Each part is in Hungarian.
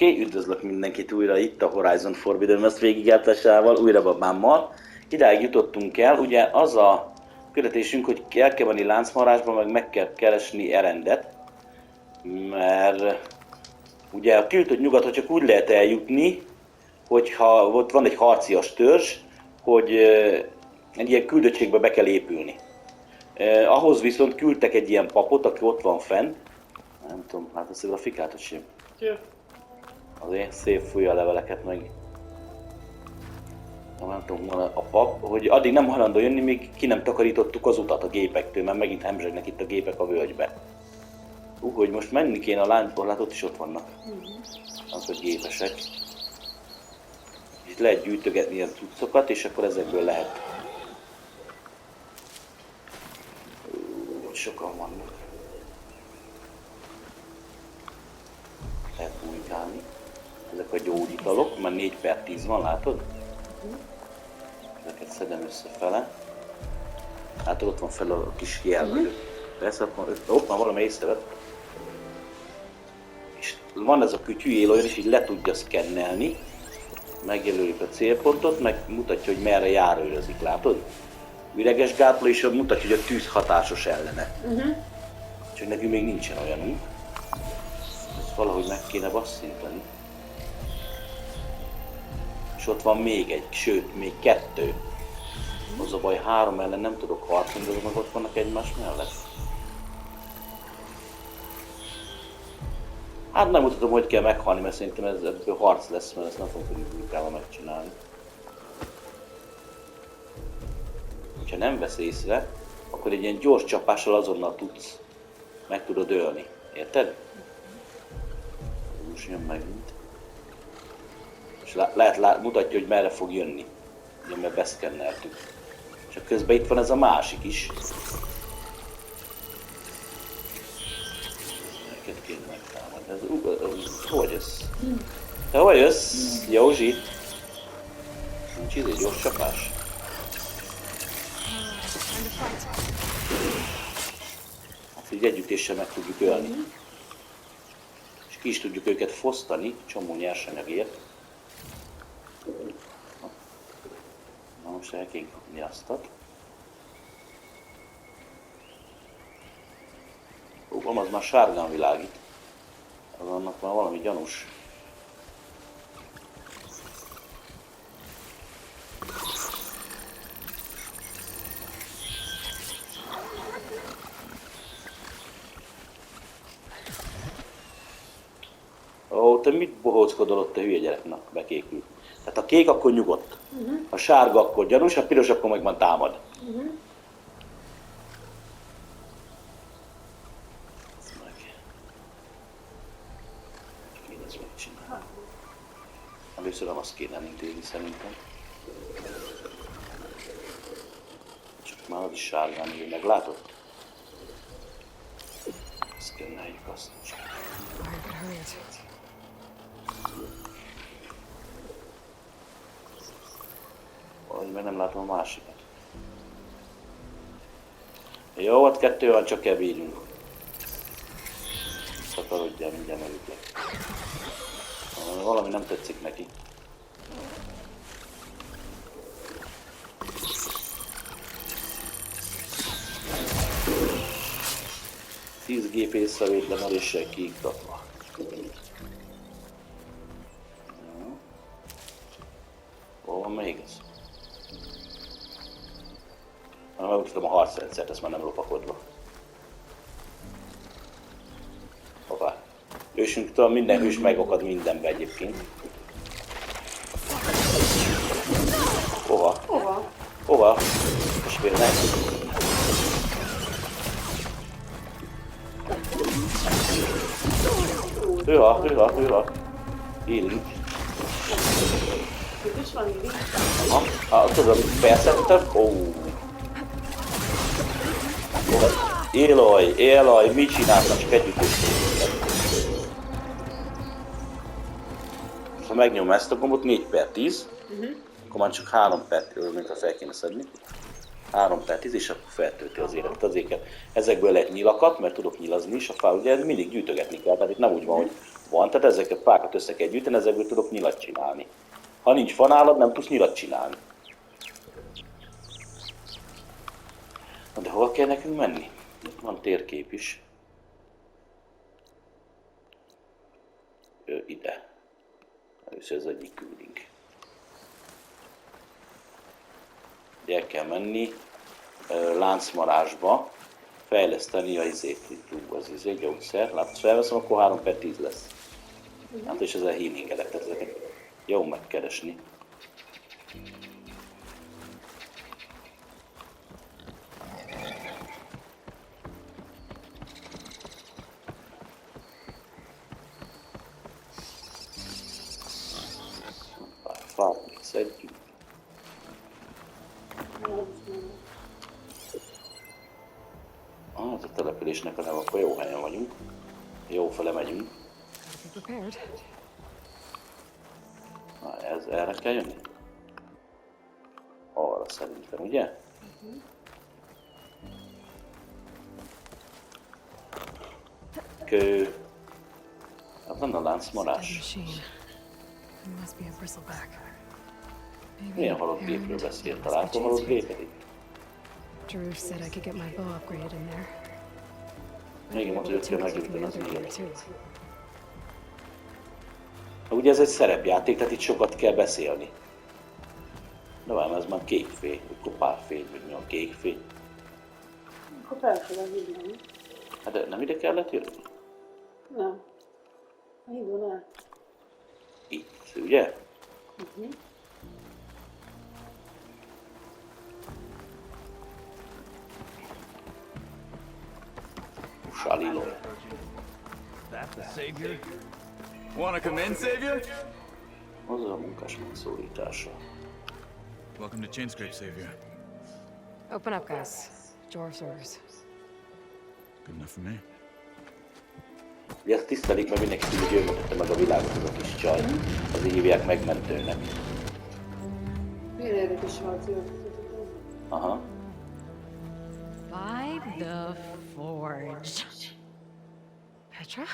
Oké, üdvözlök mindenkit újra itt a Horizon Forbidden West végigjátszásával, újra babámmal. Idáig jutottunk el, ugye az a küldetésünk, hogy el kell menni láncmarásba, meg kell keresni erendet. Mert ugye a tiltott nyugatot csak úgy lehet eljutni, hogyha ott van egy harcias törzs, hogy egy ilyen küldöttségbe be kell épülni. Ahhoz viszont küldtek egy ilyen papot, aki ott van fenn. Nem tudom, hát ezt a grafikát, hogy sem. Azért szép fújja a leveleket meg. Nem tudom, a pap, hogy addig nem hajlandó jönni, míg ki nem takarítottuk az utat a gépektől, mert megint hemzsegnek itt a gépek a völgybe. Hogy most menni kéne a láncból, hát ott is ott vannak. Azok a gépesek. Itt lehet gyűjtögetni ilyen cuccokat, és akkor ezekből lehet. Sokan vannak. Lehet bújkálni. Ezek a gyógyitalok, már 4/10 van, látod? Ezeket szedem összefele. Látod, ott van fel a kis jelmező. Persze, ott már valami észrevett. És van ez a kütyű olyan is, így le tudja szkennelni. Megjelölik a célpontot, meg mutatja, hogy merre járőrözik, látod? Üreges gátló is mutatja, hogy a tűz hatásos ellene. Csak nekünk még nincsen olyanunk. Ezt valahogy meg kéne basszintani. És ott van még egy, sőt, még 2. Az a baj, 3 ellen nem tudok harcolni, de azok ott vannak egymás mellett. Hát nem mutatom, hogy kell meghalni, mert szerintem ez ebből harc lesz, mert ezt nem fogom tudni brutálva megcsinálni. Ha nem vesz észre, akkor egy ilyen gyors csapással azonnal meg tudod ölni. Érted? Most jön megint. És mutatja, hogy merre fog jönni. Ugye, mert beszkenneltük. Csak közben itt van ez a másik is. Neked kéne megtámadni. Hogy jössz? Te hol jössz? Józsi? Nincs ez egy gyors csapás? Hát így együttéssel meg tudjuk ölni. És ki is tudjuk őket fosztani, csomó nyersanyagért. Na most el kéne kapni aztat. Az már sárgán világít. Az annak már valami gyanús. Ó, te mit bohóckodol ott, te hülye gyereknek, bekékül. Tehát a kék akkor nyugodt, a sárga akkor gyanús, a piros akkor meg van támad. Kéne ezt megcsinálni. Először nem azt kéne intézni szerintem. Csak már az is sárgán jön, meglátod? Szkenneljük azt. Valahogy meg nem látom a másikat. Jó, ott 2 van, csak elbírjunk. Szakarodjál, mindjárt megütlek. Valami nem tetszik neki. Tíz gép észrevétlen eléssel kiiktatva. Hol van még ez? Megmutatom a harcrendszert, ezt már nem lopakodva. Hoppá. Ősünktől minden hős megokad mindenbe egyébként. Hova? Hova? Hova? És miért nem? Hőha. Élünk. Itt is van így. Aha, tudod, amit felszedtem? Ó. Éloj, mit csináltam, csak együtt is. Ha megnyomom ezt a gombot 4/10, akkor már csak 3/10, mintha fel kéne szedni. 3/10, és akkor feltölti az életet, az éket. Ezekből lehet nyilakat, mert tudok nyilazni is, a fál, ugye mindig gyűjtögetni kell, tehát itt nem úgy van, hogy van, tehát ezeket fákat össze kell gyűjteni, ezekből tudok nyilat csinálni. Ha nincs fanálad, nem tudsz nyilat csinálni. Na de hol kell nekünk menni? Itt van térkép is. Ide. Először az egyik küldünk. El kell menni láncmarásba, fejleszteni a az gyógyszer. Látod, felveszem, akkor 3/10 lesz. Hát és ezzel healingelek, tehát ezeket jó megkeresni. Fát még szedjük. Ez a településnek a neve, akkor jó helyen vagyunk. Jó fele megyünk. Erre kell jönni? Arra szerintem, ugye? Kő. Hát van a láncmarás. Milyen halott gépről beszél? Találtam halott gépet itt? Drew said I could get my bow upgraded in there. Még mondta, hogy kell megépíteni az ügyet. Ugye ez egy szerepjáték, tehát itt sokat kell beszélni. De vám, ez már kékfény, vagy kopárfény, vagy mi a kékfény. Akkor felfele hívni. Hát de nem ide kellett jönni? Nem. A hídon el. Itt, ugye? Saliloj. That the savior? Wanna come in, savior? Az a munkás megszólítása. Welcome to Chainscrape, savior. Open up, guys. Dwarf's orders. Good enough for me. Ugye ezt tisztelik, mert mindenki tudja, hogy ő mutatta meg a világot, az a kis csaj. Azért hívják megmentőnek. Milyen érdekes harcol. Aha. By the forge. Petra?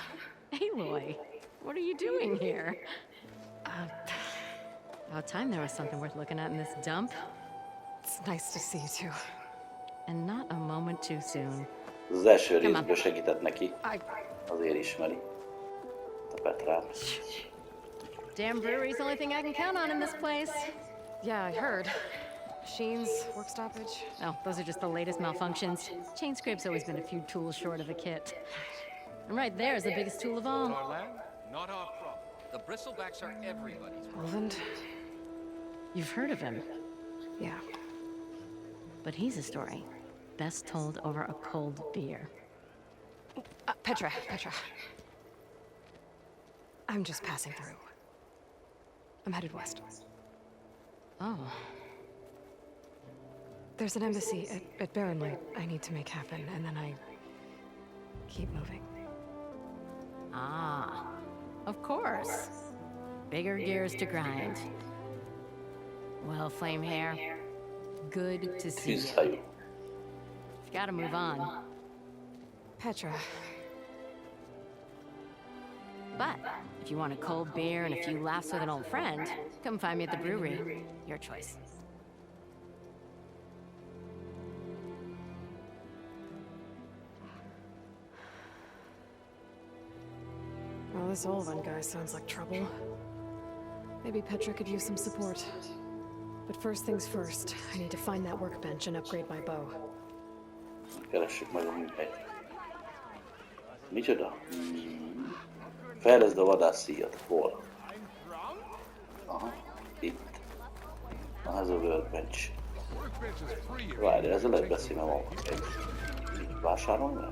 Aloy, what are you doing here? About time there was something worth looking at in this dump. It's nice to see you too. And not a moment too soon. Az első részből segített neki. I... Azért ismeri. A Petrát. Damn brewery's the only thing I can count on in this place. Yeah, I heard. Machines, work stoppage. Oh, those are just the latest malfunctions. Chainscrape's always been a few tools short of a kit. And right there's the biggest tool of all. Our land, not our problem. The bristlebacks are everybody's problem. Roland? You've heard of him. Yeah. But he's a story best told over a cold beer. Petra. I'm just passing through. I'm headed west. Oh. There's an embassy at Barrenlight I need to make happen, and then I keep moving. Ah, of course. Bigger gears to grind. Well, Flamehair, good to see you. Tűzhajú. You've got to move on. Petra. But if you want a cold beer and a few laughs with an old friend, come find me at the brewery. Your choice. Well, this old one guy sounds like trouble. Maybe Petra could use some support. But first things first, I need to find that workbench and upgrade my bow. Keressük meg a műhelyt. Micsoda? Fejleszd a vadászszíjat. Hol? Aha, itt. Na, ez a workbench. Várj, ezzel lehet beszélni, van egy vásárolni?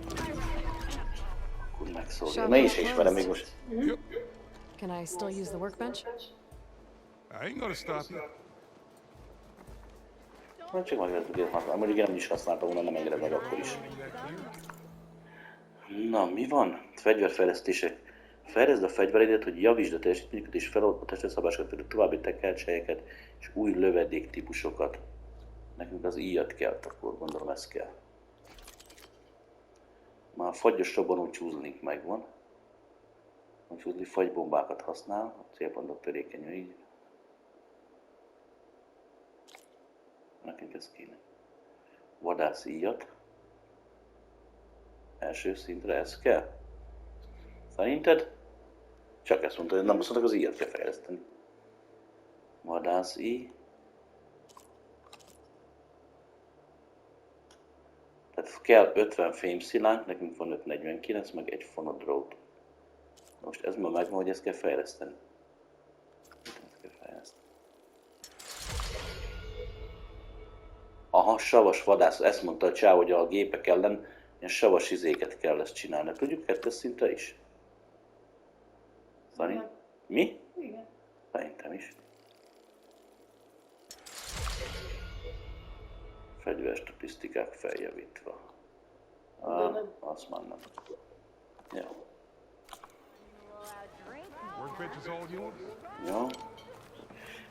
Akkor megszólja. Mely is ismerem még most. Can I still use the workbench? I ain't gonna stop you. Hát csak meg tudod használni. Mondjuk én nem is használtam volna, nem engedem meg akkor is. Na, mi van? Fegyverfejlesztések. Fejleszd a fegyvereidet, hogy javítsd a teljesítményüket és felold a testre szabásokat, például további tekercselyeket és új lövedék típusokat. Nekünk az íjat kell, akkor gondolom ez kell. Már a fagyos robbanó csúzlink megvan. Úgyhogy fagybombákat használ, a célpontok törékeny, így. Nekünk ez kéne. Vadász íjat. Első szintre ez kell? Szerinted? Csak ezt mondta, hogy nem azt mondták, az íjat kell fejleszteni. Vadász íj. Tehát kell 50 fémszilánk, nekünk van 549, meg egy fonodrót. Most ez ma megvan, hogy ezt kell fejleszteni. Ezt kell fejleszteni. Aha, savas vadász, ezt mondta a csáv, hogy a gépek ellen ilyen savas izéket kell ezt csinálni. Tudjuk 2 szintre is? Szerint? Mi? Igen. Szerintem is. Fegyver statisztikák feljavítva. Azt már nem. Jó. Jó.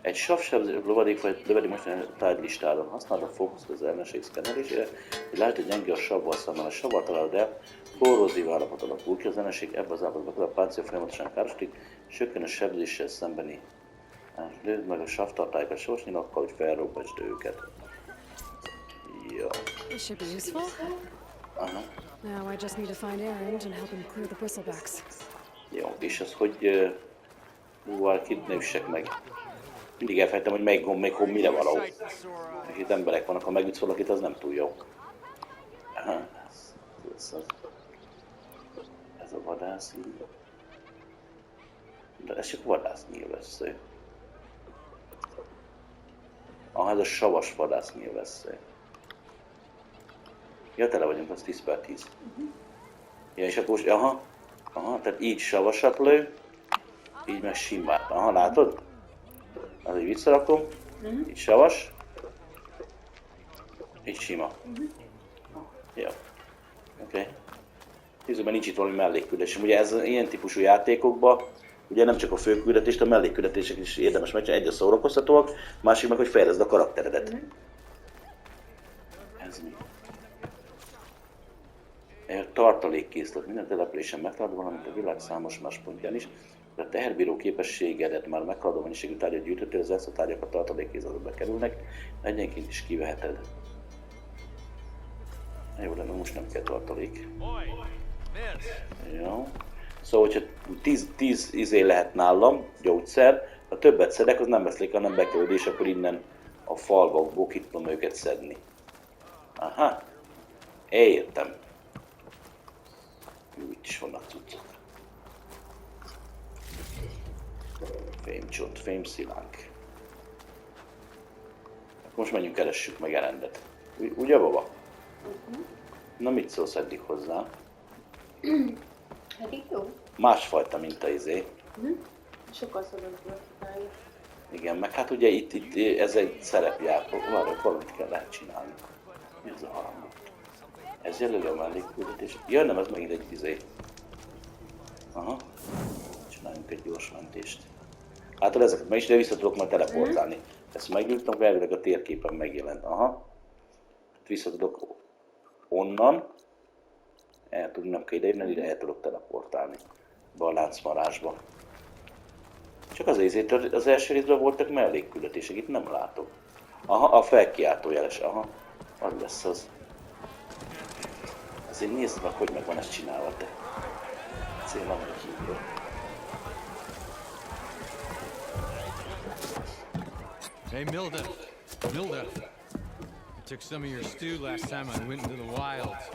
Egy savsebző lovadék vagy lövedék most a tárgylistában. Használod a fókuszt az ellenség szkenelésére, hogy lásd, hogy gyenge a savval szemben. A savval találod el, korrózív állapot alakul ki, az ellenség ebbe az állapotba, a páncél folyamatosan károsodik, sökken a sebzéssel szembeni. Lőd meg a savtartályokat savas nyilakkal, hogy felrobbasd őket. Jó. This should be useful. Aha. Now I just need to find Erend and help him clear the bristlebacks. Jó, és az, hogy kit ne üssek meg. Mindig elfelejtem, hogy melyik gomb mire való. És itt emberek vannak, ha megütsz valakit, az nem túl jó. Aha, ez a vadász így. De ez csak vadász nyilvessző. Aha, ez a savas vadász nyilvessző. Ja, tele vagyunk, az 10/10. Ja, és akkor, aha, tehát így savasat lő, így meg simát. Aha, látod? Az így visszarakom, így savas, így sima. Jó, oké. Tízőben nincs itt valami mellékküldetés. Ugye ez ilyen típusú játékokban, ugye nem csak a főküldetést, a mellékküldetések is érdemes megcsinálni. Egy a szórakoztatóak, másik meg, hogy fejleszd a karakteredet. Ez mi? Tartalékkészlet. Minden településen megtalálod, valamint a világ számos más pontján is. De a teherbíró képességedet már meghaladó mennyiségű tárgyat gyűjtöttél, az ezt a tárgyak a tartalékkészletbe kerülnek, egyenként is kiveheted. Jó, de most nem kell tartalék. Jó. Szóval, hogyha 10 izé lehet nálam, gyógyszer, ha többet szedek, az nem veszlik, hanem bekerül, és akkor innen a falvakból ki tudom őket szedni. Aha. Értem. Jó, itt is vannak cuccok. Fémcsont, fémszilánk. Akkor most menjünk, keressük meg Erendet. Ugye, baba? Na, mit szólsz eddig hozzá? Hát itt jó. Másfajta, mint a izé. Sokkal szabad volt. Igen, meg hát ugye itt ez egy szerepjáték. Várj, valamit kell lehet csinálni. Mi az a harang? Ez jelöli a mellékküldetés. Ja, nem, ez megint egy izé. Aha. Csináljunk egy gyors mentést. Látod, ezeket meg is ide vissza tudok majd teleportálni. Ezt megírtam, elvileg a térképen megjelent. Aha. Vissza tudok onnan. Nem kell ide el tudok teleportálni. Be a láncmarásba. Csak az első részben voltak mellékküldetések, itt nem látok. Aha, a felkiáltó jeles, aha. Az lesz az. Azért nézd meg, hogy meg van ezt csinálva, te. Cél van, hogy hívja. Hey, Milda. I took some of your stew last time I went into the wilds.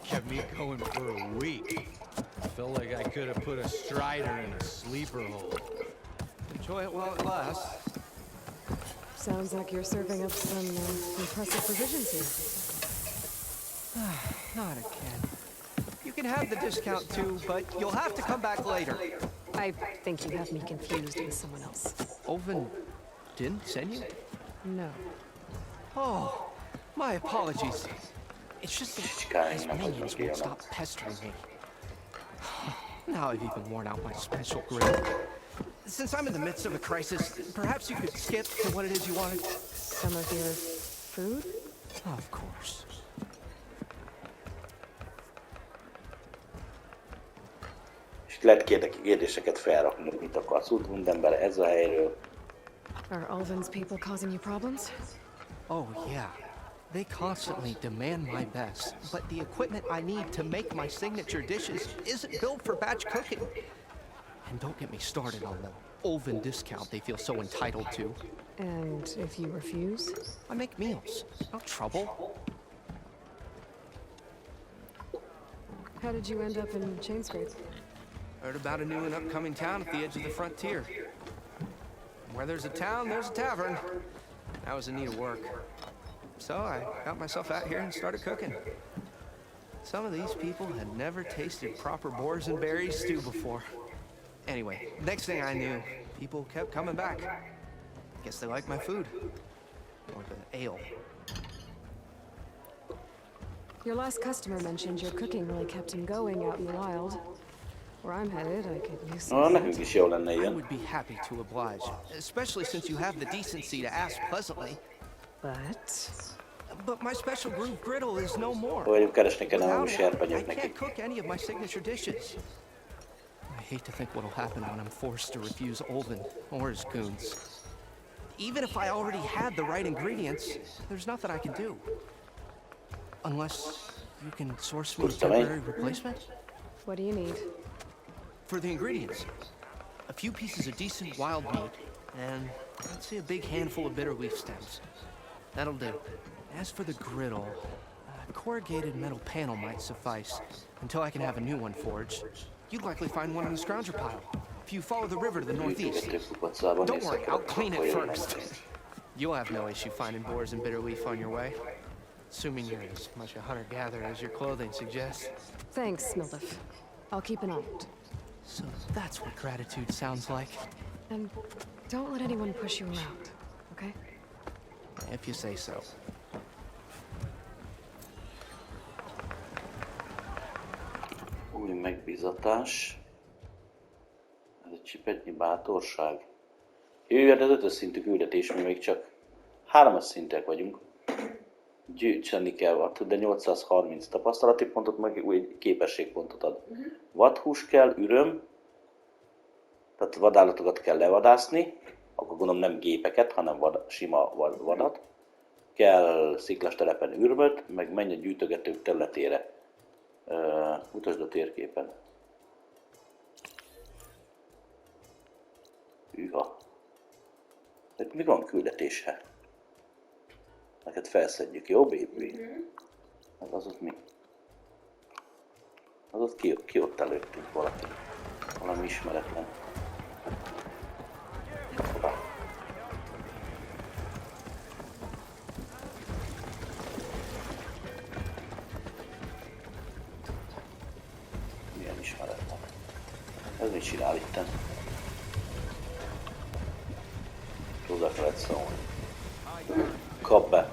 Kept me going for a week. I felt like I could have put a strider in a sleeper hole. Enjoy it while it lasts. Sounds like you're serving up some impressive provisions here. Not again. You can have the discount too, but you'll have to come back later. I think you have me confused with someone else. Oven didn't send you? No. Oh, my apologies. It's just that his minions won't stop pestering me. Now I've even worn out my special grip. Since I'm in the midst of a crisis, perhaps you could skip to what it is you wanted? Some of your food? Of course. És lehet kérdéseket felrakni, hogy mit akarsz útmondembere ez a helyről. Are Ulvin's people causing you problems? Oh, yeah. They constantly demand my best, but the equipment I need to make my signature dishes isn't built for batch cooking. And don't get me started on the Ulvin discount they feel so entitled to. And if you refuse? I make meals, no trouble. How did you end up in Chainscrape? Heard about a new and upcoming town at the edge of the frontier. Where there's a town, there's a tavern. I was in need of work. So I got myself out here and started cooking. Some of these people had never tasted proper boars and berries stew before. Anyway, next thing I knew, people kept coming back. Guess they like my food. Or the ale. Your last customer mentioned your cooking really kept him going out in the wild. Where I'm headed, I could use some. Nekünk is jó lenne I ilyen. would be happy to oblige, especially since you have the decency to ask pleasantly. But my special groove griddle is no more. Vagy keresni kellene valami Without it, serpenyőt I neki. can't cook any of my signature dishes. I hate to think what'll happen when I'm forced to refuse Ulvin or his goons. Even if I already had the right ingredients, there's nothing I can do. Unless you can source me a temporary replacement? What do you need? For the ingredients, a few pieces of decent wild meat, and I'd say a big handful of bitter leaf stems. That'll do. As for the griddle, a corrugated metal panel might suffice until I can have a new one forged. You'd likely find one in the scrounger pile if you follow the river to the northeast. Don't worry, I'll clean it first. You'll have no issue finding boars and bitter leaf on your way. Assuming you're as much a hunter-gatherer as your clothing suggests. Thanks, Mildif. I'll keep an eye out. So that's what gratitude sounds like. And don't let anyone push you around, okay? If you say so. Új megbízatás. Ez egy csipetnyi bátorság. Jöjjön az 5-ös szintű küldetés, mi még csak 3-as szintek vagyunk. Gyűjtseni kell, de 830 tapasztalati pontot, meg új képességpontot ad. Vadhús kell, üröm, tehát vadállatokat kell levadászni, akkor gondolom nem gépeket, hanem sima vadat. Kell sziklas telepen ürmöt, meg menj a gyűjtögetők területére. Utasd a térképen. Hűha. Mi van küldetése? Neked felszedjük, jó, baby? Az ott mi? Az ott ki ott előttünk valaki. Valami ismeretlen. Hoppá. Milyen ismeretlen? Ez mit csinál itten? Hozzá kellett szólni. Kap be!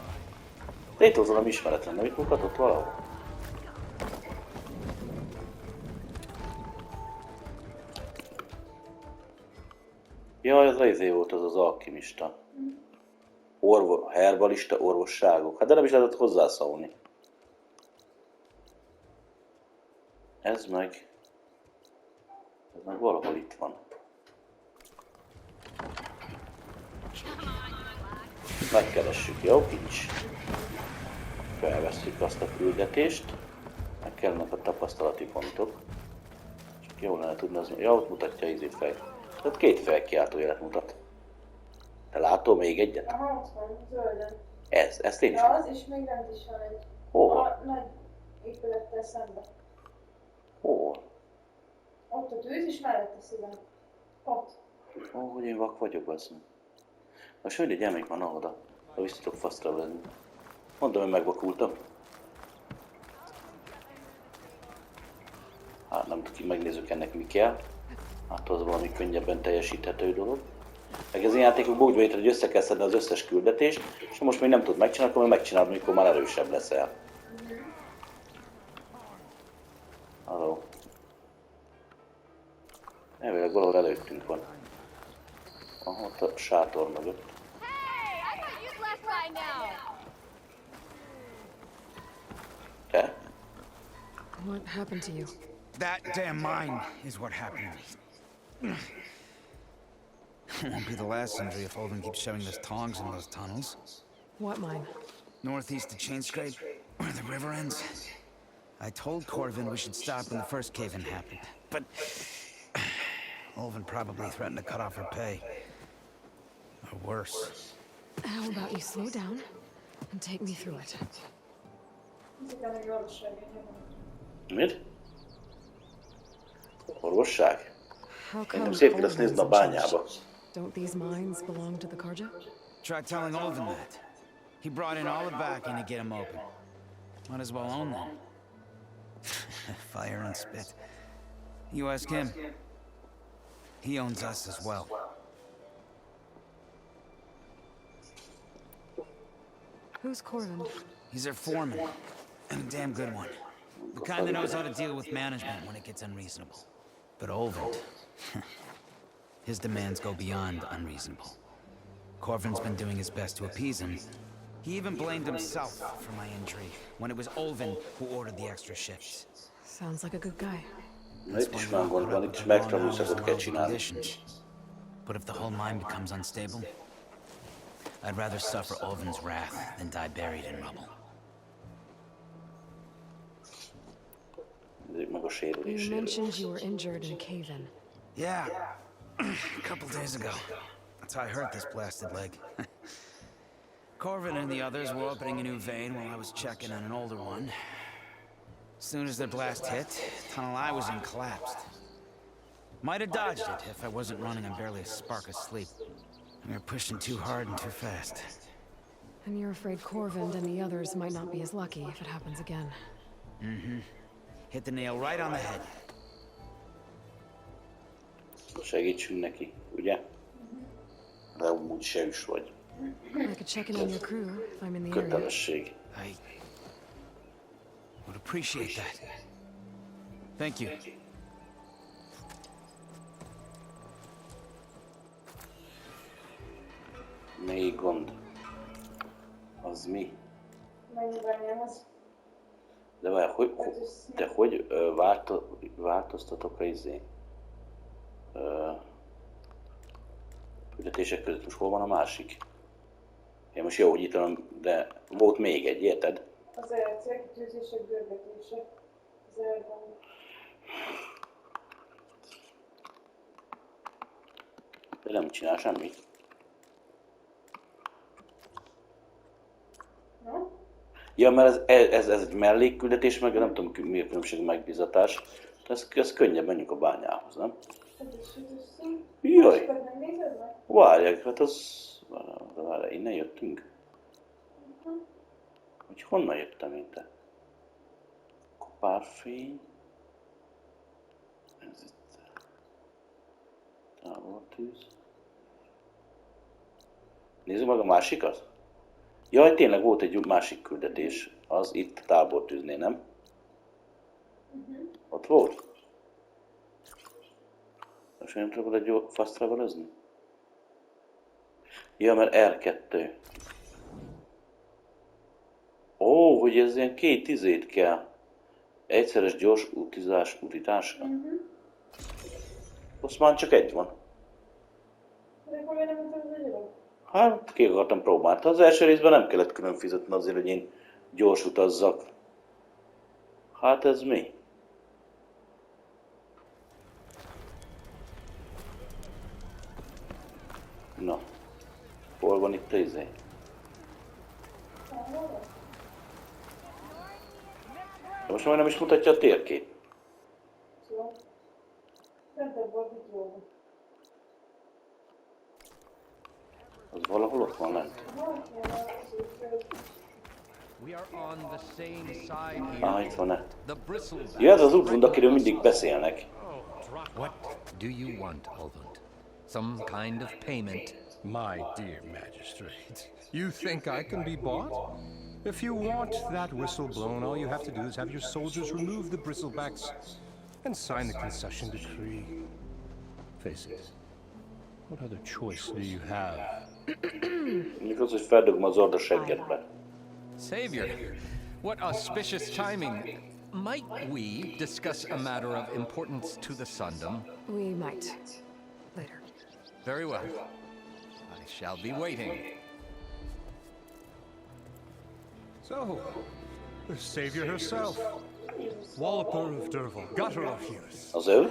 Létozol valami ismeretlen, nem itt mutatott valahol? Jaj, az izé volt az alkimista. Herbalista orvosságok. Hát de nem is lehetett hozzászólni. Ez meg valahol itt van. Megkeressük, jó? Kincs. Felvesszük azt a küldetést. Meg kellnek a tapasztalati pontok. Csak jól lenne tudni az... Ja, ott mutatja izét fel. Tehát 2 felkiáltójelet mutat. Te látol még egyet? Aha, ott van, zölden. Ezt én is. Ja, az, és még rend is van egy. Hol? A nagy épülettel szembe. Hol? Ott a tűz, és mellette szíven. Ott. Ó, hogy én vak vagyok, az. Most mindegy, elmegyek már oda. Ha vissza tudok fasztra lenni. Mondom, hogy megvakultam. Hát nem tudom, megnézzük ennek mi kell. Hát az valami könnyebben teljesíthető dolog. Meg ez a játékokban úgy van, hogy össze kell szedni az összes küldetést, és ha most még nem tudod megcsinálni, akkor meg megcsinálod, amikor már erősebb leszel. Halló. Elvileg valahol előttünk van. Aha, ott a sátor mögött. Te? What happened to you? That damn mine is what happened. Won't be the last injury if Olvin keeps shoving those tongs in those tunnels. What mine? Northeast of Chain Scrape, where the river ends. I told Corvin we should stop when the first cave-in happened, but Olvin probably threatened to cut off her pay. Or worse. How about you slow down and take me through it? Ezeken a orvosság. Mit? Orvosság? How Engem come szét lesz nézni a Olvin's bányába. changed? Don't these mines belong to the Karja? Try telling Olvin that. He brought in all the backing to get him open. Might as well own them. Fire and spit. You ask him. He owns us as well. Who's Corvin? He's their foreman. And a damn good one. The kind that knows how to deal with management when it gets unreasonable. But Olvin... his demands go beyond unreasonable. Corvin's been doing his best to appease him. He even blamed himself for my injury, when it was Olvin who ordered the extra shifts. Sounds like a good guy. Na itt is már gond van, itt is extra műszakot kell csinálni. But if the whole mine becomes unstable, I'd rather suffer Olvin's wrath than die buried in rubble. Nézzük meg a You sérülésére. mentioned you were injured in a cave-in. Yeah, a couple days ago. That's how I hurt this blasted leg. Corvin and the others were opening a new vein while I was checking on an older one. As soon as their blast hit, the tunnel I was in collapsed. Might have dodged it if I wasn't running on barely a spark of sleep. We were pushing too hard and too fast. And you're afraid Corvin and the others might not be as lucky if it happens again. Mm-hmm. Hit the nail right on the head. Segítsünk neki, ugye? De úgy se is vagy. I could check in on your crew if I'm in the area. Kötelesség. I would appreciate that. Thank you. Még gond. Az mi? Mennyiben nyelvez? De várj, te hogy változtatok a küldetések között? Most hol van a másik? Én most jó, hogy itt van, de volt még egy, érted? Az célkitűzések, görgetések. Az elben. De nem csinál semmit. No? Ja, mert ez egy mellékküldetés, meg nem tudom mi a különbség, megbízatás. Ez könnyebb, menjünk a bányához, nem? Jaj! Várják, hát az... Várjál, innen jöttünk? Hogy honnan jöttem én te? Kopárfény... Ez itt... Távoltűz... Nézzük meg a másikat? Jaj, tényleg volt egy másik küldetés. Az itt tábortűznél, nem? Ott volt? Most nem tudok oda fast travelezni? Ja, mert R2. Ó, hogy ez ilyen két izét kell. Egyszeres gyors útitáska. Azt már csak egy van. De akkor miért nem mutatod a gyalog? Hát, ki akartam próbálni. Az első részben nem kellett külön fizetni azért, hogy én gyors utazzak. Hát ez mi? Na. Hol van itt a izé? Most már nem is mutatja a térkép. Szóval. Fentebb volt itt jól. Az valahol ott van lent. We are on the same side here. Itt van-e? The bristles. Ja, ez az útvund, akiről mindig beszélnek. What do you want, Olvund? Some kind of payment? My dear magistrate, you think I can be bought? If you want that whistle blown, all you have to do is have your soldiers remove the bristlebacks and sign the concession decree. Face it, what other choice do you have? Mondjuk az, hogy feldugom az orda seggedbe. Savior, what auspicious timing. Might we discuss a matter of importance to the Sundom? We might. Later. Very well. I shall be waiting. So, the savior herself. Walloper of Derval, gutter of Hughes. Az ő?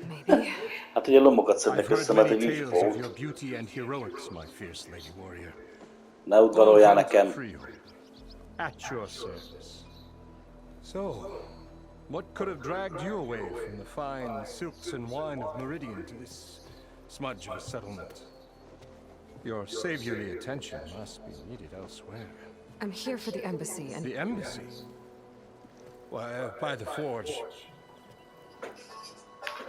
Maybe. Hát ugye lomokat I've szednek heard össze, mert many egy így tales of your volt. beauty and heroics, my fierce lady warrior. Ne udvaroljál All nekem. for you. At your service. So, what could have dragged you away from the fine silks and wine of Meridian to this smudge of a settlement? Your saviorly attention must be needed elsewhere. I'm here for the embassy and... The embassy? Why, by the forge.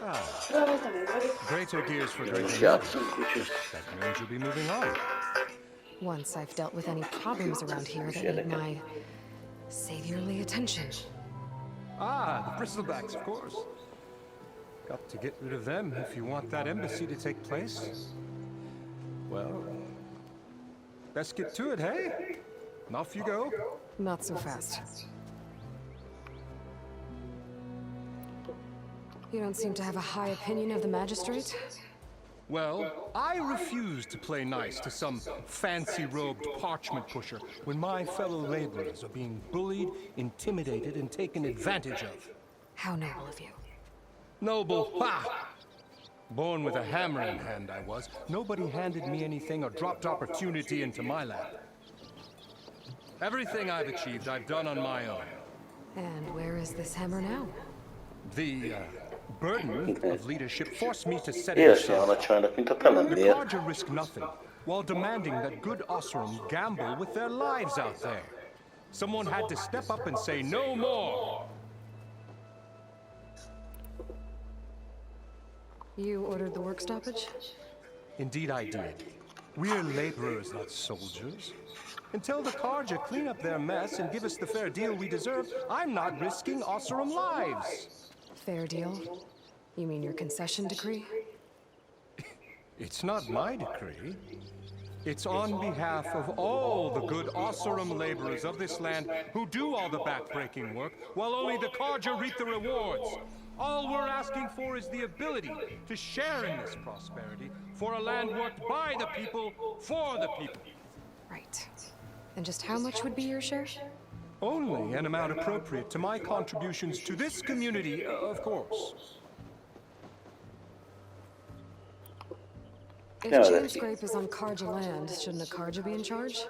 Ah, greater gears for greater Most men. játszunk, úgyhogy That means you'll be moving on. Once I've dealt with any problems around here that need my saviorly attention. Ah, the bristlebacks, of course. Got to get rid of them if you want that embassy to take place. Well, best get to it, hey? And off you go. Not so fast. You don't seem to have a high opinion of the magistrate? Well, I refuse to play nice to some fancy-robed parchment pusher when my fellow laborers are being bullied, intimidated, and taken advantage of. How noble of you. Noble, ha! Born with a hammer in hand, I was. Nobody handed me anything or dropped opportunity into my lap. Everything I've achieved, I've done on my own. And where is this hammer now? The burden of leadership forced me to set it élesnél van aside. a csajnak, mint a te The lennél. Carja risk nothing, while demanding that good Osram gamble with their lives out there. Someone had to step up and say no more. You ordered the work stoppage? Indeed I did. We're laborers, not soldiers. Until the Carja clean up their mess and give us the fair deal we deserve, I'm not risking Osram lives. Fair deal? You mean your concession decree? It's not my decree. It's on behalf of all the good Osram laborers of this land who do all the backbreaking work, while only the Carja reap the rewards. All we're asking for is the ability to share in this prosperity for a land worked by the people, for the people. Right. And just how much would be your share? Only an amount appropriate to my contributions to this community, of course. If Yeah, Chain that's- Scrape is on Karja land, shouldn't a Karja be in charge?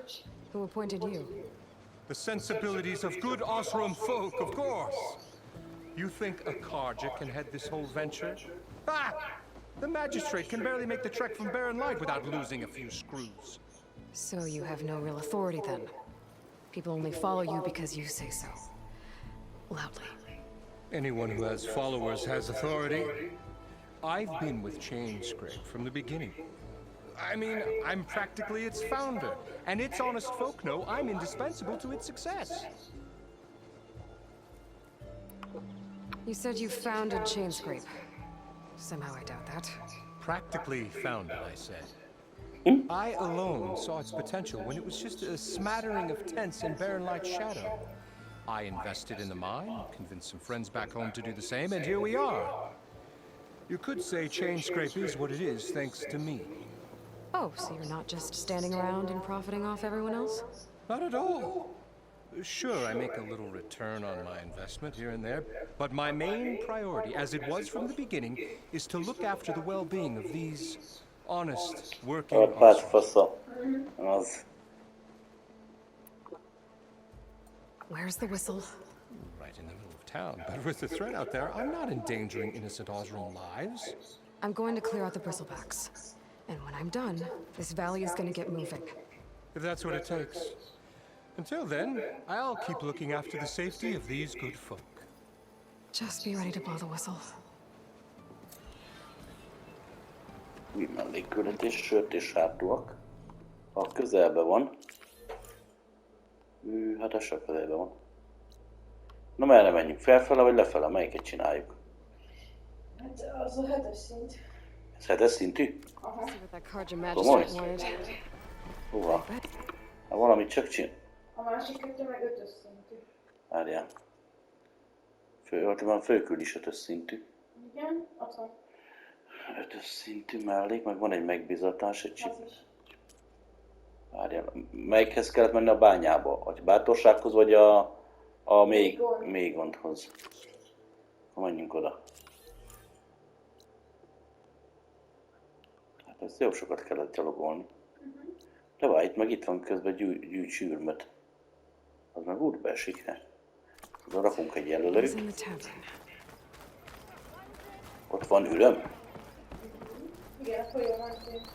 Who appointed you? The sensibilities of good Osram folk, of course. You think a Carja can head this whole venture? Ah! The magistrate can barely make the trek from Barren Light without losing a few screws. So you have no real authority then? People only follow you because you say so. Loudly. Anyone who has followers has authority. I've been with Chain Scrape from the beginning. I mean, I'm practically its founder, and its honest folk know I'm indispensable to its success. You said you founded Chain Scrape. Somehow I doubt that. Practically founded, I said. I alone saw its potential when it was just a smattering of tents in Barren Light's shadow. I invested in the mine, convinced some friends back home to do the same, and here we are. You could say Chain Scrape is what it is thanks to me. Oh, so you're not just standing around and profiting off everyone else? Not at all. Sure, I make a little return on my investment here and there, but my main priority, as it was from the beginning, is to look after the well-being of these honest, working A párt Osrams. fasza. Az. Where's the whistle? Right in the middle of town, but with the threat out there, I'm not endangering innocent Osram lives. I'm going to clear out the bristlebacks. And when I'm done, this valley is gonna get moving. If that's what it takes. Until then, I'll keep looking after the safety of these good folk. Just be ready to blow the whistle. Új mellékküldetés, sört és sárdúak. Ha közelben van. Hát ez se közelben van. Na merre menjünk? Felfele vagy lefele? Melyiket csináljuk? Hát az a 7-es szint. Ez 7-es szintű? See what that Karja Komoly? magistrate wanted. Hova? Hát valamit csak csinál. A másik kettő meg 5-ös szintű. Várjál. Van főküld is 5-ös szintű. Igen, ott van. 5-ös szintű mellék, meg van egy megbízatás, egy csip. Várjál, melyikhez kellett menni a bányába? A bátorsághoz, vagy a mélygondhoz? Ha menjünk oda. Hát ezt jó sokat kellett gyalogolni. De várj, itt van közben gyűjts űrmöt. Az meg útba esik, he? Oda rakunk egy jelölőt. Ott van üröm? Igen, a folyó mentén.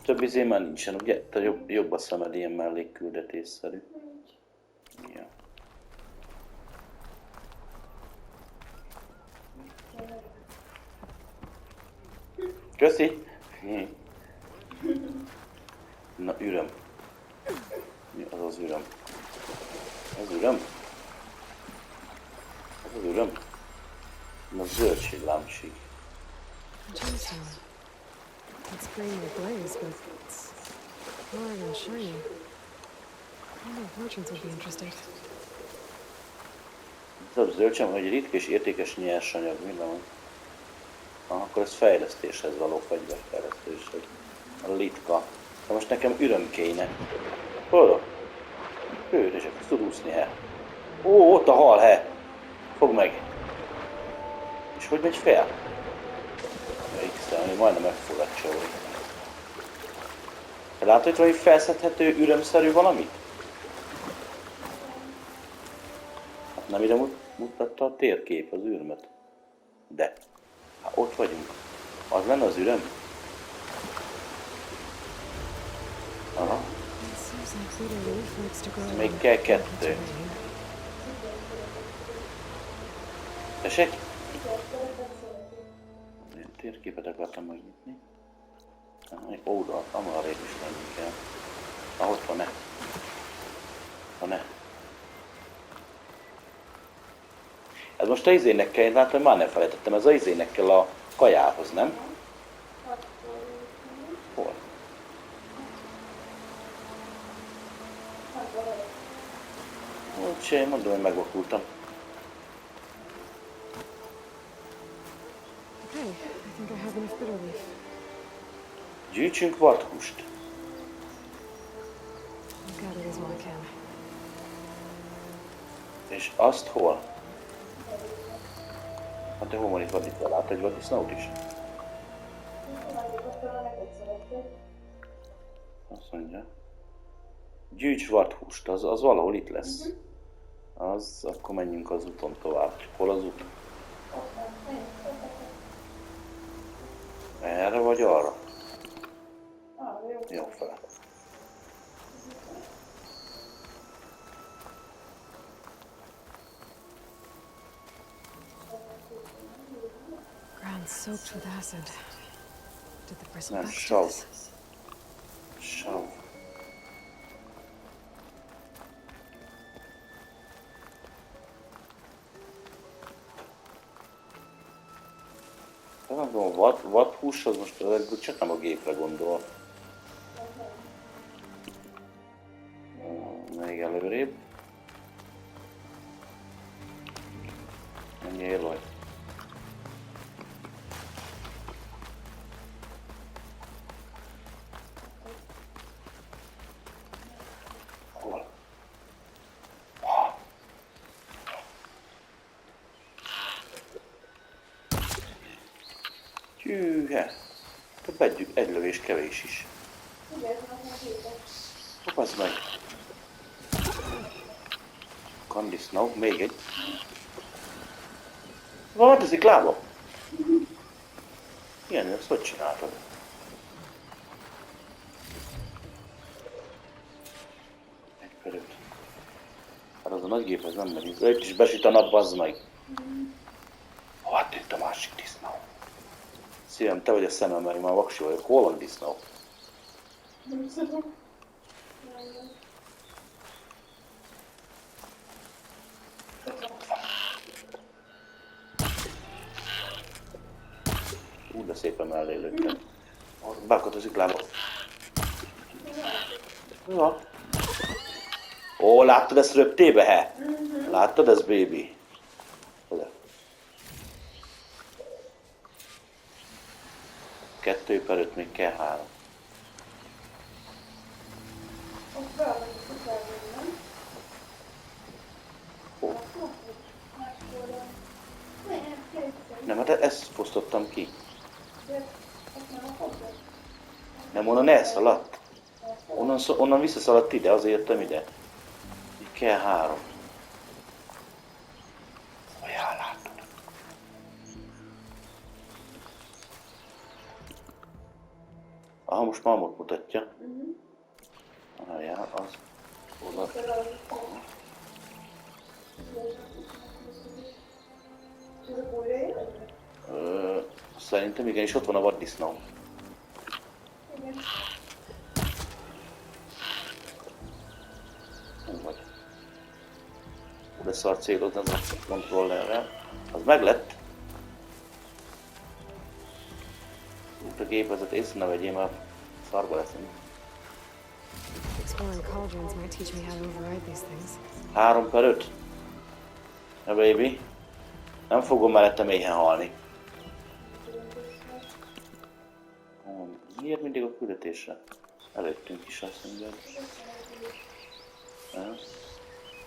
Több izé már nincsen, ugye? Te jobb a szemed ilyen mellékküldetésszerű. Ja. Köszi! Na, üröm. Mi az az üröm? Az üröm? Az az üröm? Na, zöldség, lámség. It's green with glaze, but it's hard and shiny. I wonder if merchants would be interested. Több zöldség, hogy ritka és értékes nyersanyag, mi van? Akkor ez fejlesztéshez való fegyverfejlesztéshez. A litka. De most nekem üröm kéne. Hol? És akkor tud úszni el. Ó, ott a hal, he! Fogd meg! És hogy megy fel? X-tel, majdnem meg fog lecsolni. Látod, hogy valami felszedhető ürömszerű valamit? Hát nem ide mutatta a térkép, az űrmöt. De. Hát ott vagyunk. Az lenne az üröm? Aha. Még kell 2. Tessék? Térképet akartam megnyitni. Oda, amarrébb is lenni kell. Ott van-e? Van-e? Ez most a izének kell, én látom, hogy már nem felejtettem, ez a izének kell a kajához, nem? Hol? Úgyse, mondom, hogy megvakultam. Okay, I think I have enough bitter leaf. Gyűjtsünk varthúst. I've got it as well I can. És azt hol? Hát te hol van itt vadítva? Lát egy vadisznót is? Azt mondja. Gyűjts vadhúst, az valahol itt lesz. Az, akkor menjünk az úton tovább. Hol az út? Erre vagy arra? Jó fel. Ground soaked with acid. Did the bristleback Nem, do sav. this? Sav. A vadhús az most csak nem a gépre gondol. Még előrébb. Mennyi élvaj? Hol? Hűhe! Egy lövés kevés is. Kopasd meg! Kandisznó, még egy. Változik lába! Ilyen, ezt hogy csináltad? Egy per 5. Hát az a nagy géphez nem megyünk. Őt is besüt a nap, bazd meg! Hova tűnt a másik disznó? Szívem, te vagy a szemem, mert én már vaksi vagyok. Hol van disznó? Nem tudom. De szépen mellé lőttem. Beakadt az iklába. Ja. Ó, láttad ezt röptébe, he? Láttad ez, baby? Oda. 2/5 még kell 3. Ott valami kutyában, nem? Ó. Máskor. Nem, kezdtem. Nem, hát ezt fosztottam ki. De azt nem a fogod. Nem, onnan elszaladt. Onnan visszaszaladt ide, azért jöttem ide. Így kell 3. Ajá, látod. Aha, most Malmot mutatja. Ajá, az. Oda. Szerintem igen, és ott van a vaddisznó. Vagy. Oda szar célozni az a kontrollerrel. Az meg lett. Úgy a gépezet észre ne vegyél, mert szarba leszünk. Exploring cauldrons might teach me how to override these things. 3/5. Na baby. Nem fogom mellette mélyen halni. Miért mindig a küldetésre? Előttünk is azt mondja.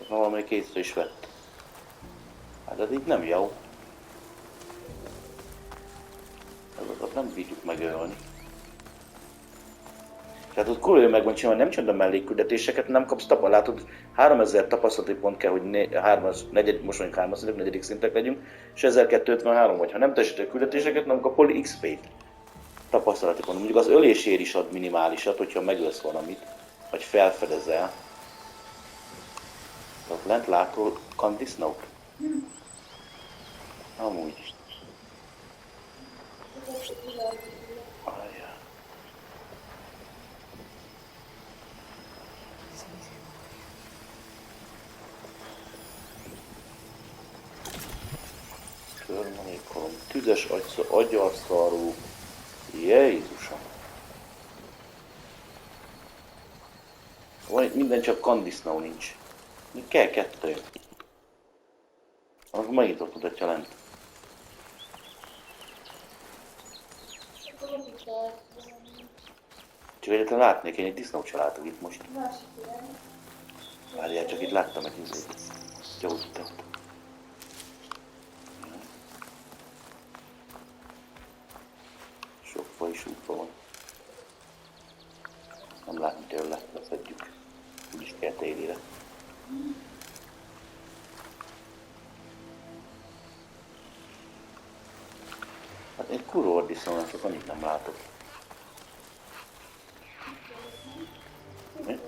Valamelyik észre is vett. Hát ez így nem jó. Azokat nem bírjuk megölni. Tehát ott kurva meg van csinálni, nem csak a mellékküldetéseket, nem kapsz tapasztalatot. Látod, 3000 tapasztalati pont kell, hogy most mondjuk 3. szintek, 4. szintek legyünk, és 1253 vagy. Ha nem teljesíted a küldetéseket, nem kapol XP-t. Tapasztalati pont. Mondjuk az ölésért is ad minimálisat, hogyha megölsz valamit, vagy felfedezel. Ott lent látod kandisznót? Amúgy. Körmanékolom, tüzes agyarszarú. Jézusom! Van minden, csak kandisznó nincs. Még kell 2. Akkor megint ott mutatja lent. Csak egyetlen látnék, én egy disznót se látok itt most. Várjál, csak itt láttam egy izét. Gyógyított. Sok faj is útban van. Nem látni tőle, leszedjük. Úgyis kell télire. Hát egy kurva ordiszónak csak annyit nem látok. Mi?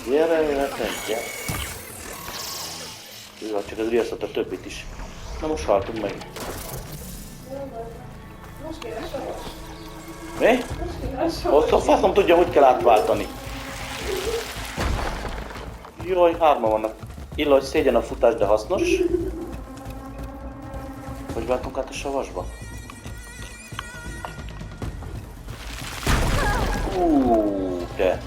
Gyere, gyere! Jó, csak ez riasztott a többit is. Na most haltunk meg. Mi? Ott a faszom tudja, hogy kell átváltani. Jaj, 3 vannak. Illa, hogy szégyen a futás, de hasznos. Hogy váltunk át a savasba? De.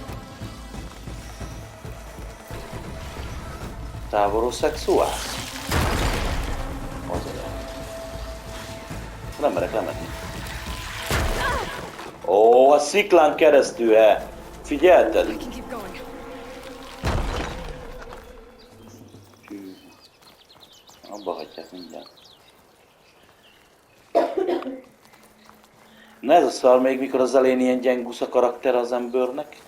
Távolról szexuálsz? Nem merek lemenni. Ó, a sziklán keresztül, figyelted? Abba hagyják mindjárt. Na ez a szar még, mikor az elején ilyen gyengusz a karakter az embernek.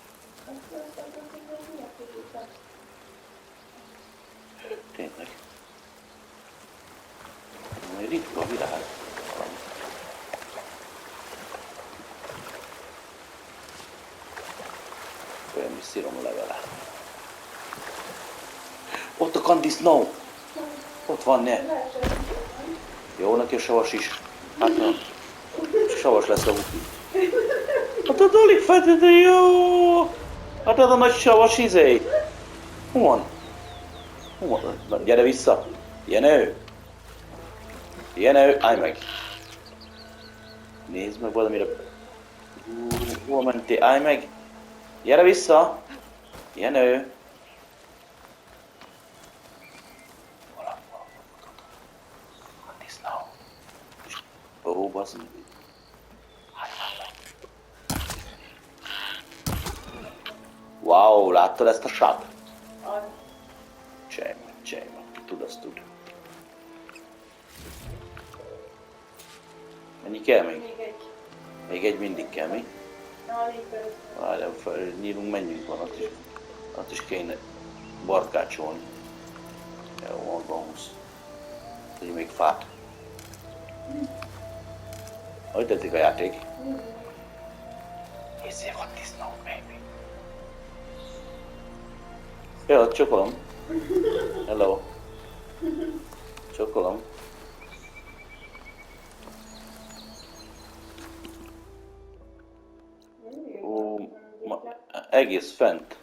Tényleg. Egy ritka a virág. Olyan mi szírom levele. Ott a kandisznó! Ott van, ne! Jó, neki a savas is. Hát nem. Savas lesz a huki. Hát az alig feltétlenül jó! Hát az a nagy savas izé! Hol van? Hol van? Na, gyere vissza! Jenő! Jenő, állj meg! Nézd meg valamire. Hol mentél? Állj meg! Gyere vissza! Jenő! Disznó. Ó, bazd meg. Wow, láttad ezt a sát? Csejma, ki tud, azt tud. Mennyi kell még? Még egy. Még egy mindig kell, mi? Na, alig belőtt. Várjál, nyílunk, menjünk van, ott is kéne barkácsolni. Jó, maga 20. Tegyünk még fát. Hogy tetszik a játék? Easy van disznó, baby. Jó, csokolom. Hello. Csokolom. Egész fent.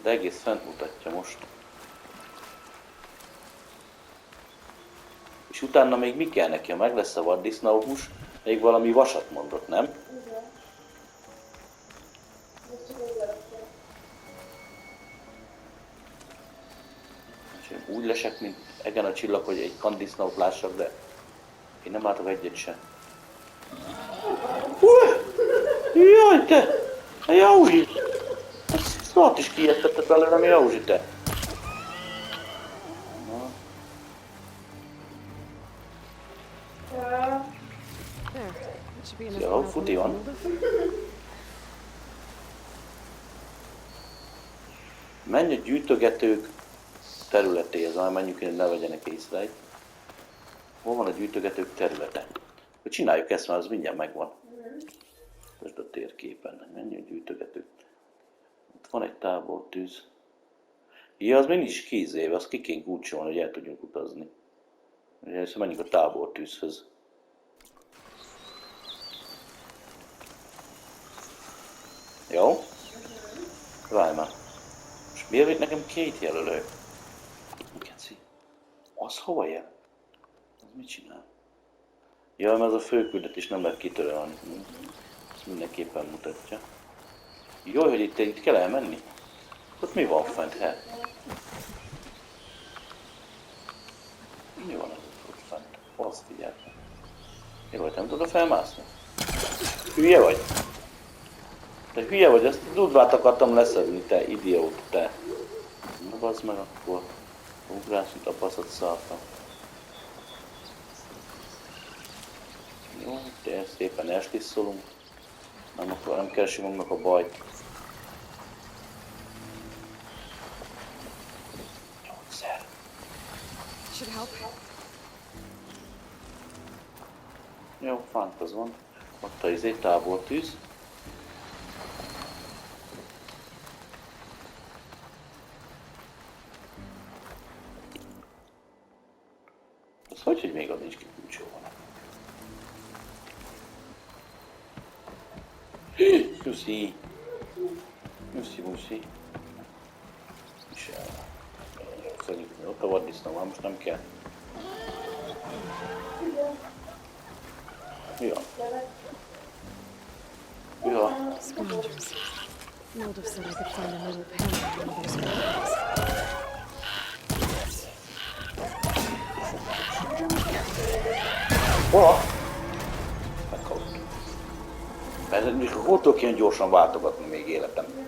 De egész fent mutatja most. És utána még mi kell neki? Meg lesz a vaddisznóhús, még valami vasat mondott, nem? Igen. Most csak úgy lerakja. És én úgy lesek, mint egen a csillag, hogy egy kandisznót lássak, de én nem látok egyet sem. Jaj, te! A Józsi! Szót is kiértetted belőlem, Józsi, te! Jó, futi van. Menj a gyűjtögetők területéhez, hanem menjünk, hogy ne vegyenek észre. Hol van a gyűjtögetők területe? Hogy csináljuk ezt, mert az mindjárt megvan. Most a térképen. Menj a gyűjtögetők. Ott van egy tábortűz. Ja, az még nincs kézéve, azt ki kéne kulcsolni, hogy el tudjunk utazni. Először menjünk a tábortűzhöz. Jó? Várj már. Most miért nekem két jelölő? Keci. Az hova jel? Az mit csinál? Ja, mert az a főküldetés nem lehet kitörölni. Ezt mindenképpen mutatja. Jó, hogy itt kell elmenni? Ott mi van fent, he? Mi van ott fent? Azt figyelj. Jó, hogy nem tudod felmászni? Hülye vagy? Te hülye vagy, ezt a dudvát akartam leszedni, te idiót, te. Na bazd meg akkor. Ugrás, mint a baszat szartam. Jó, de szépen elstisszolunk. Nem keresünk magunknak a bajt. Gyógyszer. Jó, fánt az van. Ott a tábortűz. Az hogy még az nincs kikulcsolva? Nyuszi! Nyuszi. Szerintem ott a vaddisznó van, most nem kell. Mi van? Mi van? Scroungers. Moldov said I could find a little panel in one of those scroungers. Hol? Meghalott. Mert mikor hol tudok ilyen gyorsan váltogatni még életem?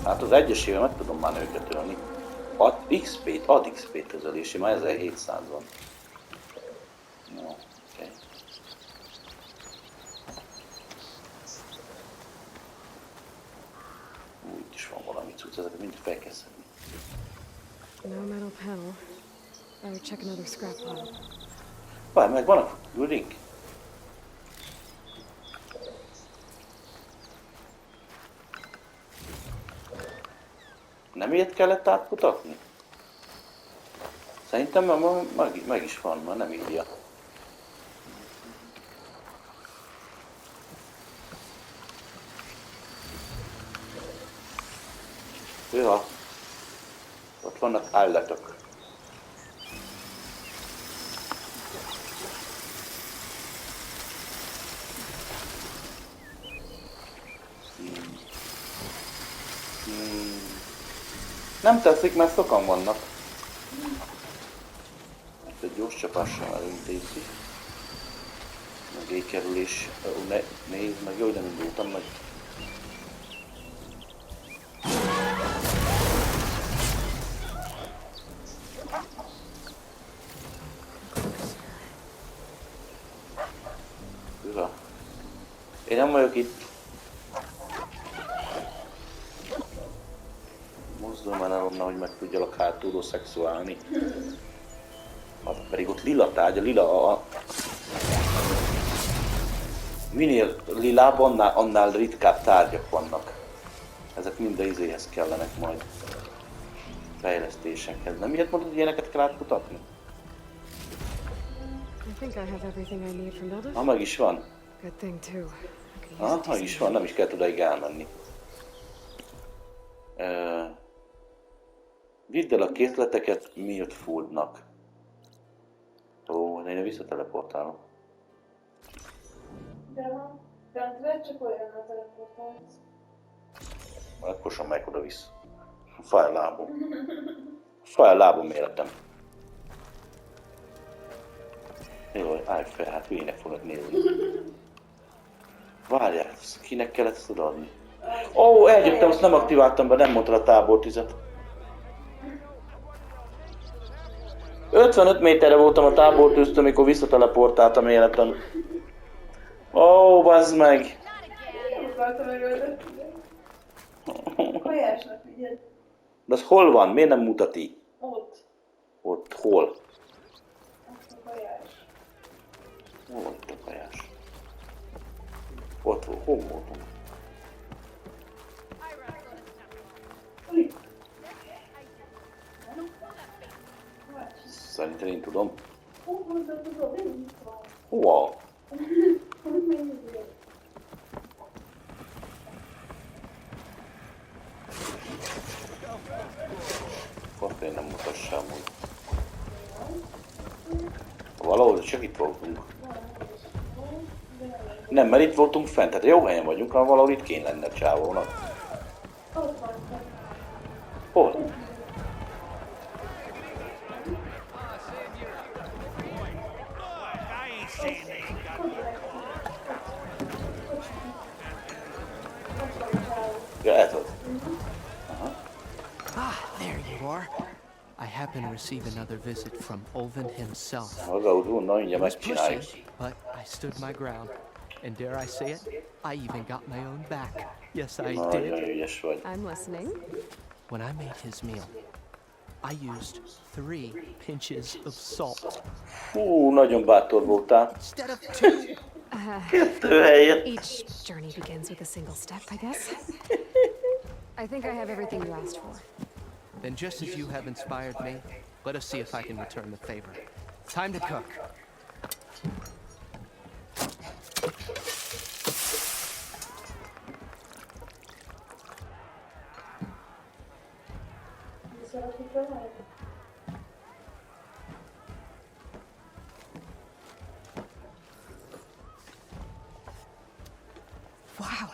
Hát az egyesével meg tudom már őket ölni. Ad XP-t ezelési, már 1700 van. No, oké. Itt is van valami cucc, ezeket mind fel kell szedni. No metal panel. I would check another scrap pile. Várj, meg vannak küldink. Nem ilyet kellett átkutatni? Szerintem meg is van, már nem írja. Ja, ott vannak állatok. Nem tetszik, mert sokan vannak. Ezt egy gyors csapással elintézi. Meg ékerülés. Nézd meg, jó, hogy nem indultam meg. Én nem vagyok itt. Mozdulj már el onnan, hogy meg tudjalak hátulról szexuálni. Hát pedig ott lila tárgy, a lila minél lilább, annál ritkább tárgyak vannak. Ezek mind a izéhez kellenek majd. Fejlesztésekhez. Nem miért mondod, hogy ilyeneket kell átkutatni? Meg is van. Meg is van, nem is kell odaig elmenni. Vidd el a készleteket Miltfordnak. Ó, de én visszateleportálom. De van. Bentre csak olyan a teleportálsz. Akkor sem megyek oda-vissza. Fáj a lábom. Fáj a lábom életem. Jó, állj fel, hát hülyének fognak nézni. Várjál, kinek kellett ezt odaadni? Ó, eljöttem, azt nem aktiváltam be, nem mondtad a tábortüzet. 55 méterre voltam a tábortűztől, amikor visszateleportáltam életem. Ó, bazd meg! Én akartam megölni. Kajásnak vigyed. De az hol van? Miért nem mutat így? Ott. Ott hol? Ott a kajás. Hol van itt a kajás? Ott volt, hol voltunk? Szerintem én tudom. Hova? Akkor én nem mutassam, hogy... Valahol csak itt voltunk. Nem, mert itt voltunk fent, tehát jó helyen vagyunk, hanem valahol itt kéne lenne csávónak. Hol? Ja, ez az. Ah, there you are. I happen to receive another visit from Olvin himself. He was pushy, but I stood my ground. And dare I say it, I even got my own back. Yes, I did. I'm listening. When I made his meal, I used 3 pinches of salt. Fú, nagyon bátor voltál. Instead of 2. Kettő helyett. Each journey begins with a single step, I guess. I think I have everything you asked for. Then just as you have inspired me, let us see if I can return the favor. Time to cook. Wow.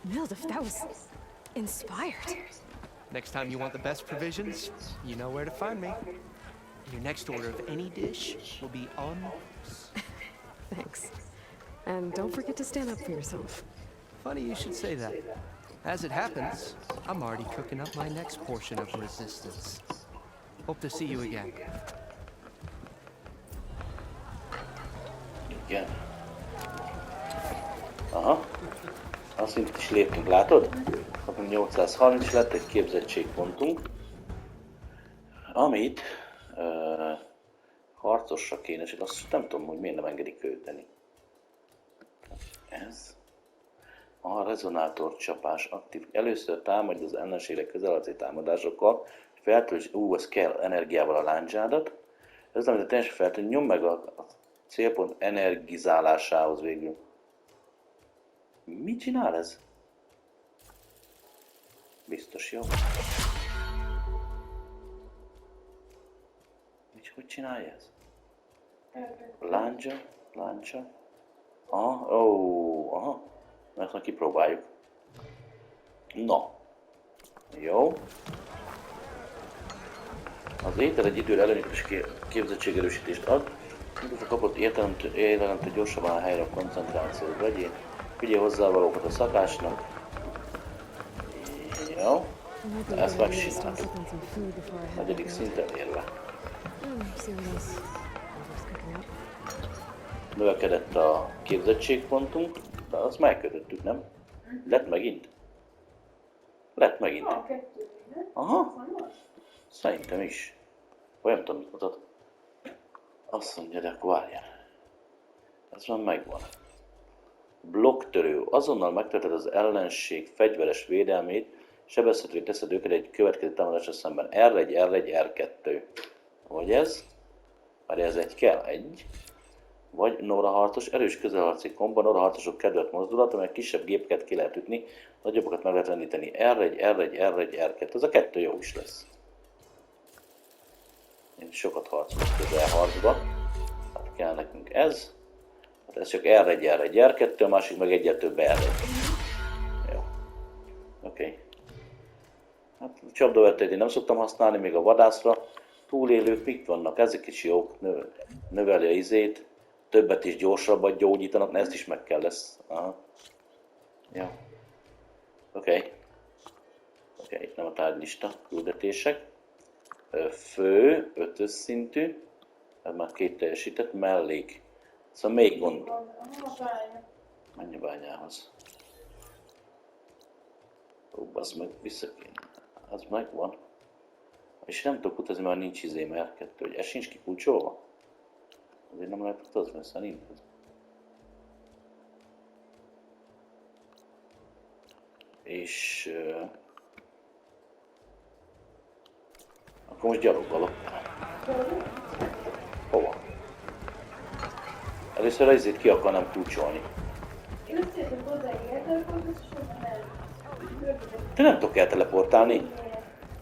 Mildef, that was inspired. Next time you want the best provisions, you know where to find me. Your next order of any dish will be on. Thanks. And don't forget to stand up for yourself. Funny you should say that. As it happens, I'm already cooking up my next portion of resistance. Hope to see you again. Igen. Aha. Azt itt is léptünk, látod? Kapunk 830 lett egy képzettségpontunk. Amit harcosra kéne, csak azt nem tudom, hogy miért nem engedik költeni. Ez. A rezonátor csapás aktív. Először támadj az ellenségre közelharci támadásokkal, és Feltölts, az kell energiával a lándzsádat. Ez nem, de teljesen feltölts, nyom meg a célpont energizálásához végül. Mit csinál ez? Biztos jó. Hogy csinálja ez? Láncsa. Aha, aha. Ezt majd kipróbáljuk. Na. Jó. Az étel egy időre előnyös képzettségerősítést ad. Mikor kapott értelemtől gyorsabban a helyre a koncentrációt vegyél. Figyelj hozzá valókat a szakásnak. Jó. Ezt megcsináltuk. Negyedik szinten érve. Növekedett a képzettségpontunk, de azt megkötöttük, nem? Lett megint? Lett megint. Aha. Szerintem is. Vagy nem tudom, mit mutat. Azt mondja, de akkor várjál. Ez már megvan. Blokktörő. Azonnal megtölted az ellenség fegyveres védelmét, sebezhetővé teszed őket egy következő támadásra szemben. R1, R2. Vagy ez. Várjál, ez egy kell. Egy. Vagy Nora harcos, erős közelharci komba, Nora harcosok kedvelt mozdulat, amely kisebb gépeket ki lehet ütni, nagyobbakat meg lehet rendíteni. R1, R2. Ez a kettő jó is lesz. Én sokat harcolok közelharcba. Hát kell nekünk ez. Hát ez csak R1, R2, a másik meg egyet több R1. Jó. Oké. Hát a csapdavetőt én nem szoktam használni, még a vadászra. Túlélők mik vannak? Ezek is jók. Növeli a izét. Többet is gyorsabbat gyógyítanak, ezt is meg kell lesz. Aha. Jó. Oké, itt nem a tárgylista. Küldetések. Fő, 5-ös szintű. Ez már 2 teljesített. Mellék. Szóval még gond. Menj a bányához. Ó, az meg vissza kéne. Az megvan. És nem tudok utazni, mert nincs izé R2, hogy ez sincs kikulcsolva. Azért nem lehet utazni, mert szerint. És... akkor most gyalogolok. Hova? Először az izét ki akarnám kulcsolni. Én azt értem hozzáértem, akkor ez sokan el. Te nem tudok elteleportálni?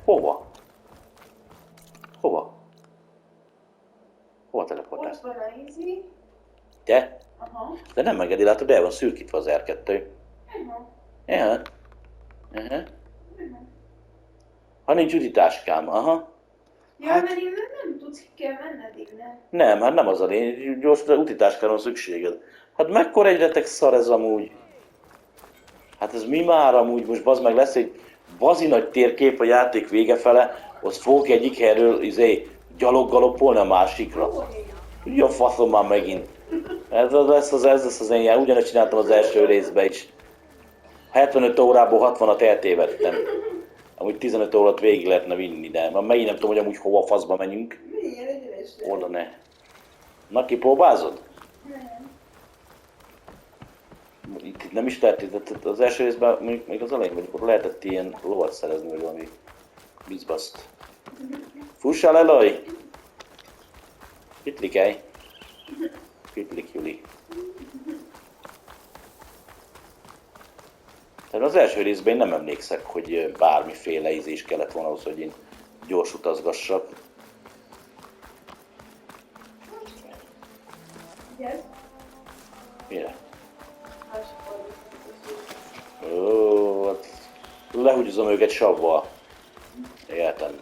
Hova? Hova? Hova teleportálsz? Ott van a izi. Te? Aha. De nem megedi, látod, el van szürkítve az R2. Aha. Ja. Aha. Ha nincs ütitáskám, aha. Ja, hát... mert én nem tudsz, ki kell menned innen. Nem, hát nem az a lény, gyors utitáskára van szükséged. Hát mekkora egy retek szar ez amúgy? Hát ez mi már amúgy, most bazd meg lesz egy bazi nagy térkép a játék vége fele, ott fogok egyik helyről gyaloggalopolni a másikra. Ugye a faszom már megint. Ez lesz az én jár, ugyanezt csináltam az első részben is. 75 órából 60-at eltévedtem. Amúgy 15 órát végig lehetne vinni, de már megint nem tudom, hogy amúgy hova faszba menjünk. Oda ne. Na, kipróbázod? Nem. Itt nem is lehet, az első részben, még az elején vagyok, akkor lehetett ilyen lovat szerezni, vagy valami bizbaszt. Fussál, Eloy! Pitlikej! Pitlik, Juli. Tehát az első részben én nem emlékszek, hogy bármiféle ízés kellett volna ahhoz, hogy én gyors utazgassak. Igen? Mire? Ó, hát lehúgyozom őket savval. Értem.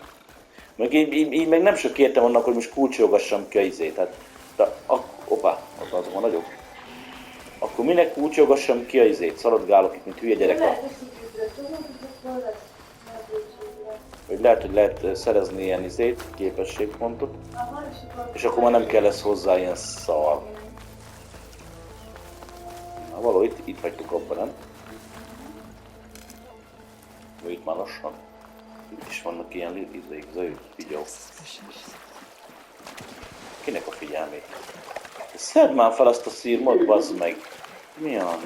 Meg így meg nem sok értem annak, hogy most kulcsolgassam ki a izét. Hát, hoppá, ott azok nagyok. Akkor minek kulcsolgassam ki a izét? Szaladgálok itt, mint hülye gyerek. Hogy lehet szerezni ilyen izét, képességpontot. És akkor már nem kell lesz hozzá ilyen szar. Na való, itt hagytuk abban, nem? Vagy itt már lassan. Itt is vannak ilyen izék, zöld figyelő. Kinek a figyelmét? Szedd már fel azt a szírmot, bazd meg! Mi a?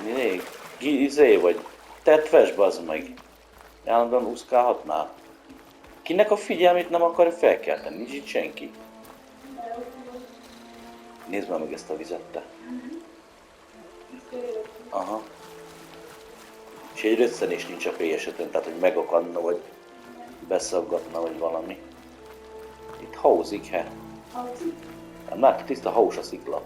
Izé vagy? Tetves, bazd meg! Állandóan úszkálhatnál? Kinek a figyelmét nem akarja felkelteni? Nincs itt senki. Nézd már meg ezt a vizet, te. Aha. És egy röccenés nincs a esetén, tehát hogy megakadna, vagy beszaggatna, vagy valami. Itt hauzik, he? Nem látod, tiszta haus a szikla.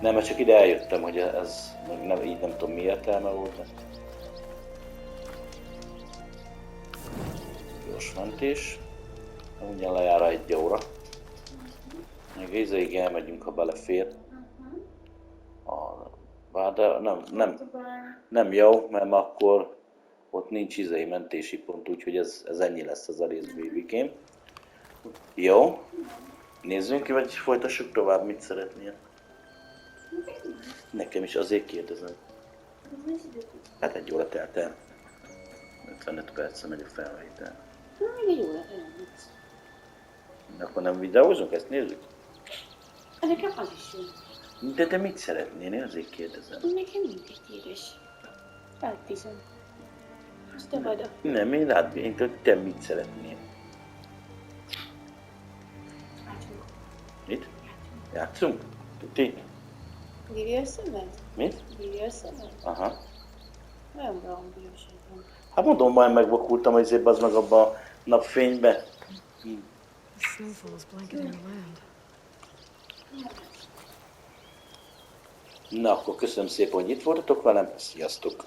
Nem, mert csak ide eljöttem, hogy ez nem, így nem tudom mi értelme volt. De... Gyors mentés. Ugyan lejár egy óra. Még ízéig elmegyünk, ha belefér. Bár de nem jó, mert akkor ott nincs mentési pont, úgyhogy ez ennyi lesz az a rész, babykém. Jó. Nézzünk ki, vagy folytassuk tovább, mit szeretnél? Nekem is azért kérdezem. Hát egy óra telt el. 55 percre megy a felvétel. Még egy óra elmúlt. Akkor nem videózunk, ezt nézzük? Nekem az is jó. De te mit szeretnél? Én azért kérdezem. Nekem mindegy, édes. Rábízom. Azt te vagy a... Nem, én rád bízom, te mit szeretnél? Játszunk. Mit? Játszunk? Tuti? Bírja a szemed? Mit? Bírja a szemed? Aha. Nagyon bírságban. Hát mondom, majd megvakultam azért az meg abban a napfénybe. The snowfall is blanketing the land. Na, akkor köszönöm szépen, hogy itt voltatok velem. Sziasztok!